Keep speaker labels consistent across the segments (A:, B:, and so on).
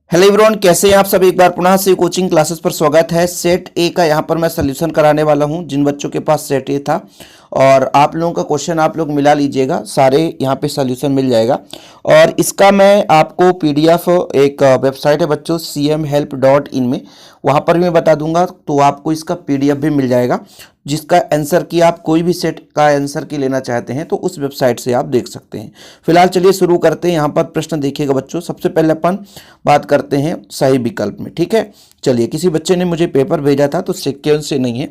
A: Hello everyone, कैसे हैं आप सब। एक बार पुनः से कोचिंग क्लासेस पर स्वागत है। सेट ए का यहाँ पर मैं सोल्यूशन कराने वाला हूँ। जिन बच्चों के पास सेट ए था और आप लोगों का क्वेश्चन आप लोग मिला लीजिएगा, सारे यहाँ पे सोल्यूशन मिल जाएगा। और इसका मैं आपको पीडीएफ, एक वेबसाइट है बच्चों cmhelp.in में, वहाँ पर भी मैं बता दूंगा, तो आपको इसका पीडीएफ भी मिल जाएगा। जिसका आंसर की आप कोई भी सेट का आंसर की लेना चाहते हैं तो उस वेबसाइट से आप देख सकते हैं। फिलहाल चलिए शुरू करते हैं। यहाँ पर प्रश्न देखिएगा बच्चों। सबसे पहले अपन बात करते हैं सही विकल्प में, ठीक है। चलिए, किसी बच्चे ने मुझे पेपर भेजा था तो सिक्वेंस से नहीं है।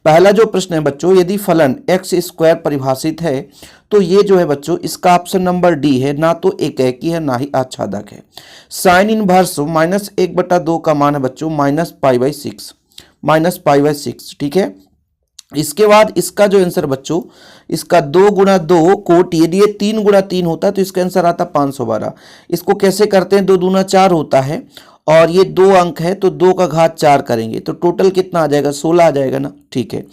A: पहला जो प्रश्न है बच्चों, यदि फलन एक्स स्क्वायर परिभाषित है तो ये जो है बच्चों, इसका ऑप्शन नंबर डी है। ना तो एकी है ना ही आच्छादक है। साइन इनवर्स -1/2 का मान है बच्चों -π/6, -π/6, ठीक है। इसके बाद इसका जो आंसर बच्चों, इसका 2 × 2 कोट, यदि ये 3 × 3 होता है तो इसका आंसर आता 512। इसको कैसे करते हैं, 2 दूना 4 होता है और ये 2 अंक है तो 2 का घात 4 करेंगे तो टोटल कितना आ जाएगा, 16 आ जाएगा ना, ठीक है।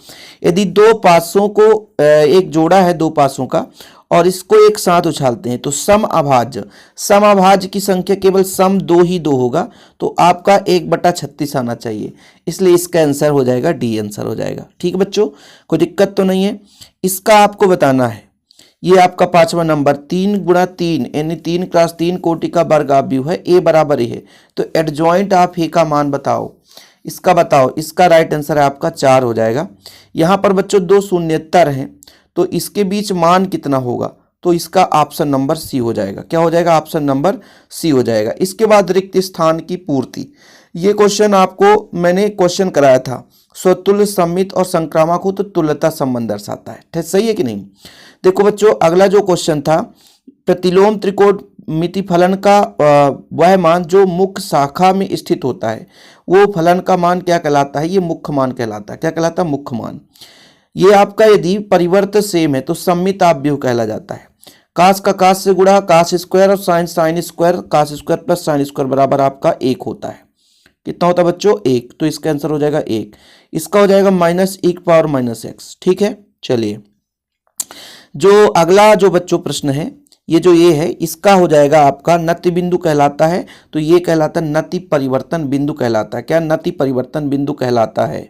A: यदि दो पासों को एक जोड़ा है, दो पासों का, और इसको एक साथ उछालते हैं तो समअभाज्य की संख्या केवल सम 2 ही 2 होगा, तो आपका 1/36 आना चाहिए। इसलिए इसका आंसर हो जाएगा डी, आंसर हो जाएगा। ठीक है बच्चों, कोई दिक्कत तो नहीं है। इसका आपको बताना है, ये आपका 5वां नंबर 3 × 3 यानी 3 × 3 कोटि का वर्ग आव्यूह है, ए बराबर ए है, तो एडजॉइंट ऑफ ए का मान बताओ। इसका बताओ, इसका राइट आंसर है आपका 4 हो जाएगा। यहाँ पर बच्चों 2 शून्येतर हैं तो इसके बीच मान कितना होगा, तो इसका ऑप्शन नंबर सी हो जाएगा। क्या हो जाएगा, ऑप्शन नंबर सी हो जाएगा। इसके बाद रिक्त स्थान की पूर्ति, ये क्वेश्चन आपको मैंने क्वेश्चन कराया था। स्वतुल्य, सममित और संक्रामक हो तो तुल्यता संबंध दर्शाता है, ठीक सही है कि नहीं। देखो बच्चों, अगला जो क्वेश्चन था, प्रतिलोम त्रिकोणमिति फलन का वह मान जो मुख्य शाखा में स्थित होता है, वो फलन का मान क्या कहलाता है, ये मुख्य मान कहलाता है। क्या कहलाता है, मुख्य मान। ये आपका यदि परिवर्त सेम है तो सम्मित आव्यूह कहला जाता है। काश का काश से गुणा काश स्क्वायर और sine sine square, cos square plus sine square बराबर आपका 1 होता है। कितना होता है बच्चों, 1, तो इसका आंसर हो जाएगा 1। इसका हो जाएगा -e⁻⁻x, ठीक है। चलिए, जो अगला जो बच्चों प्रश्न है, ये है, इसका हो जाएगा आपका नति बिंदु कहलाता है, तो ये कहलाता है नति परिवर्तन बिंदु कहलाता है। क्या, नति परिवर्तन बिंदु कहलाता है।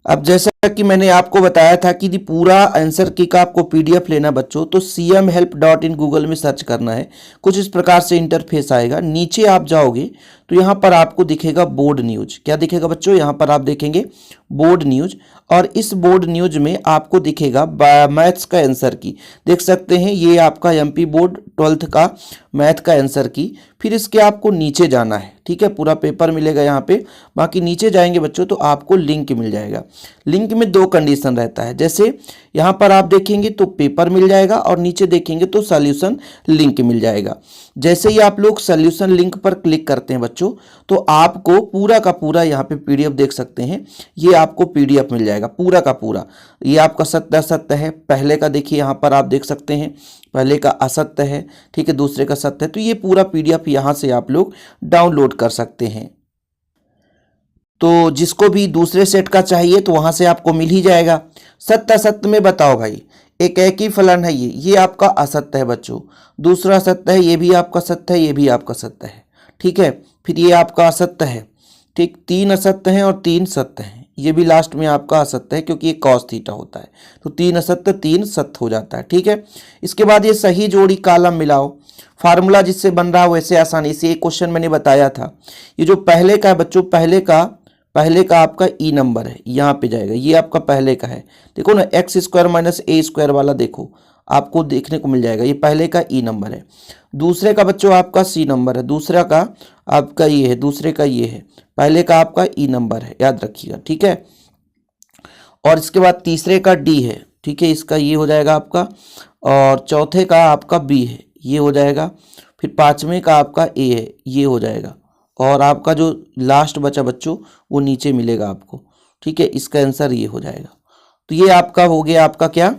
A: अब जैसा कि मैंने आपको बताया था कि यदि पूरा आंसर की का आपको पीडीएफ लेना बच्चों, तो cmhelp.in गूगल में सर्च करना है। कुछ इस प्रकार से इंटरफेस आएगा। नीचे आप जाओगे तो यहाँ पर आपको दिखेगा बोर्ड न्यूज। क्या दिखेगा बच्चों, यहाँ पर आप देखेंगे बोर्ड न्यूज, और इस बोर्ड न्यूज में आपको दिखेगा मैथ्स का आंसर की। देख सकते हैं, ये आपका एमपी बोर्ड 12th का मैथ का आंसर की। फिर इसके आपको नीचे जाना है, ठीक है। पूरा पेपर मिलेगा यहाँ पे, बाकी नीचे जाएंगे बच्चों तो आपको लिंक मिल जाएगा। लिंक में 2 कंडीशन रहता है, जैसे यहाँ पर आप देखेंगे तो पेपर मिल जाएगा और नीचे देखेंगे तो सॉल्यूशन लिंक मिल जाएगा। जैसे ही आप लोग सॉल्यूशन लिंक पर क्लिक करते हैं बच्चों, तो आपको पूरा का पूरा यहाँ पे पीडीएफ देख सकते हैं। ये आपको पीडीएफ मिल जाएगा पूरा का पूरा। ये आपका सत्य असत्य है, पहले का देखिए यहाँ पर आप देख सकते हैं, पहले का असत्य है, ठीक है, दूसरे का सत्य है। तो ये पूरा पीडीएफ यहाँ से आप लोग डाउनलोड कर सकते हैं। तो जिसको भी दूसरे सेट का चाहिए तो वहां से आपको मिल ही जाएगा। सत्य असत्य में बताओ भाई, एक ही फलन है, ये आपका असत्य है बच्चों। दूसरा सत्य है, ये भी आपका सत्य है, ये भी आपका सत्य है, ठीक है। फिर ये आपका असत्य है, ठीक। 3 असत्य हैं और 3 सत्य हैं। ये भी लास्ट में आपका असत्य है क्योंकि ये कॉस थीटा होता है, तो 3 असत्य 3 सत्य हो जाता है, ठीक है। इसके बाद ये सही जोड़ी कॉलम मिलाओ। फार्मूला जिससे बन रहा है वैसे आसानी से, एक क्वेश्चन मैंने बताया था। ये जो पहले का है बच्चों, पहले का आपका ई नंबर है, यहाँ पे जाएगा। ये आपका पहले का है, देखो ना, x² - a² वाला देखो, आपको देखने को मिल जाएगा। ये पहले का ई नंबर है। दूसरे का बच्चों आपका सी नंबर है, दूसरा का आपका ये है, दूसरे का ये है, पहले का आपका ई नंबर है, याद रखिएगा, ठीक है। और इसके बाद तीसरे का डी है, ठीक है, इसका ये हो जाएगा आपका, और चौथे का आपका बी है, ये हो जाएगा। फिर 5वें का आपका ए है, ये हो जाएगा। और आपका जो लास्ट बचा बच्चों वो नीचे मिलेगा आपको, ठीक है। इसका आंसर ये हो जाएगा। तो ये आपका हो गया, आपका क्या,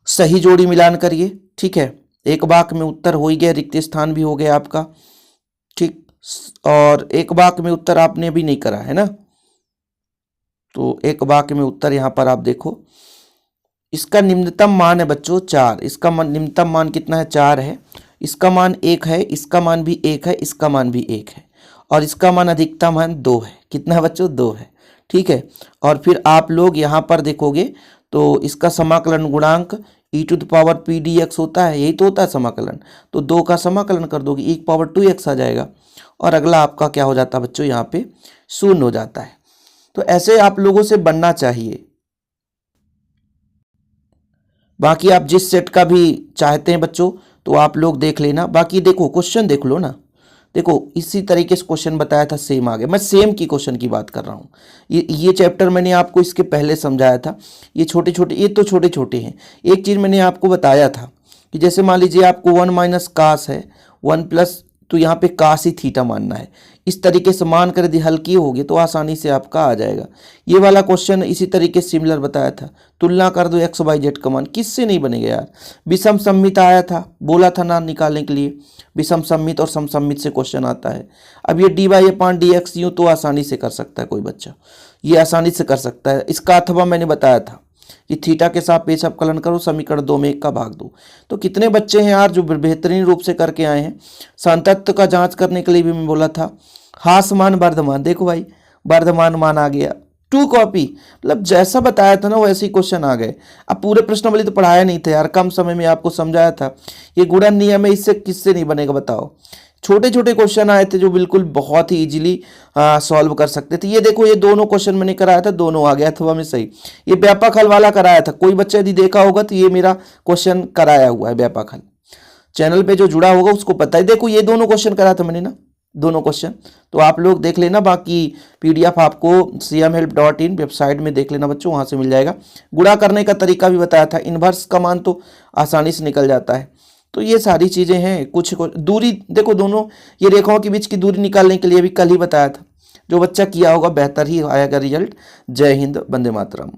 A: सही जोड़ी मिलान करिए, ठीक है। एक वाक्य में उत्तर हो ही गया, रिक्त स्थान भी हो गया आपका, ठीक। और एक वाक्य में उत्तर आपने अभी नहीं करा है ना, तो एक वाक्य में उत्तर यहाँ पर आप देखो। इसका निम्नतम मान है बच्चों 4, इसका निम्नतम मान कितना है, 4 है। इसका मान 1 है, इसका मान भी 1 है, इसका मान भी 1 है, और इसका मान अधिकतम मान 2 है। कितना है बच्चों? 2 है। ठीक है, और फिर आप लोग यहाँ पर देखोगे तो इसका समाकलन गुणांक e to the power p dx होता है, यही तो होता है समाकलन। तो 2 का समाकलन कर दोगे, e की पावर 2x आ जाएगा, और अगला आपका क्या हो जाता है बच्चों? यहाँ पे 0 हो जाता है। तो ऐसे आप लोगों से बनना चाहिए। बाकी आप जिस सेट का भी चाहते हैं बच्चों तो आप लोग देख लेना। बाकी देखो क्वेश्चन देख लो ना, देखो इसी तरीके से क्वेश्चन बताया था, सेम आ गया। मैं सेम की क्वेश्चन की बात कर रहा हूँ। ये चैप्टर मैंने आपको इसके पहले समझाया था। ये छोटे छोटे, ये तो छोटे छोटे हैं। एक चीज़ मैंने आपको बताया था कि जैसे मान लीजिए आपको 1 माइनस कास है, 1 प्लस, तो यहाँ पे कास ही थीटा मानना है। इस तरीके से मान कर यदि हल किए होगे तो आसानी से आपका आ जाएगा। ये वाला क्वेश्चन इसी तरीके से सिमिलर बताया था। तुलना कर दो एक्स वाई जेड का मान, किससे नहीं बनेगा यार? विषम सम्मित आया था, बोला था ना निकालने के लिए। विषम सम्मित और समसम्मित से क्वेश्चन आता है। अब ये D Y upon D X यूँ तो आसानी से कर सकता है कोई बच्चा, ये आसानी से कर सकता है। इसका अथवा मैंने बताया था कि थीटा के सापेक्ष अवकलन करो, समीकरण 2 में 1 का भाग दो। तो कितने बच्चे हैं यार जो बेहतरीन रूप से करके आए हैं। संतत्व का जांच करने के लिए भी मैं बोला था। हासमान वर्धमान, देखो भाई वर्धमान मान आ गया, 2 कॉपी, मतलब जैसा बताया था ना वैसे ही क्वेश्चन आ गए। अब पूरे प्रश्नावली तो पढ़ाया नहीं था यार, कम समय में आपको समझाया था। ये गुणन नियम है, इससे किससे नहीं बनेगा बताओ? छोटे छोटे क्वेश्चन आए थे जो बिल्कुल बहुत ही इजीली सॉल्व कर सकते थे। ये देखो ये दोनों क्वेश्चन मैंने कराया था, दोनों आ गया अथवा में सही। ये व्यापक हल वाला कराया था, कोई बच्चा यदि देखा होगा तो ये मेरा क्वेश्चन कराया हुआ है व्यापक हल। चैनल पे जो जुड़ा होगा उसको पता है। देखो ये दोनों क्वेश्चन कराया था मैंने ना, दोनों क्वेश्चन, तो आप लोग देख लेना। बाकी पीडीएफ आपको cmhelp.in वेबसाइट में देख लेना बच्चों, वहाँ से मिल जाएगा। गुणा करने का तरीका भी बताया था, इन्वर्स का मान तो आसानी से निकल जाता है। तो ये सारी चीज़ें हैं। कुछ दूरी देखो, दोनों ये रेखाओं के बीच की दूरी निकालने के लिए भी कल ही बताया था। जो बच्चा किया होगा बेहतर ही आएगा रिजल्ट। जय हिंद, वंदे मातरम।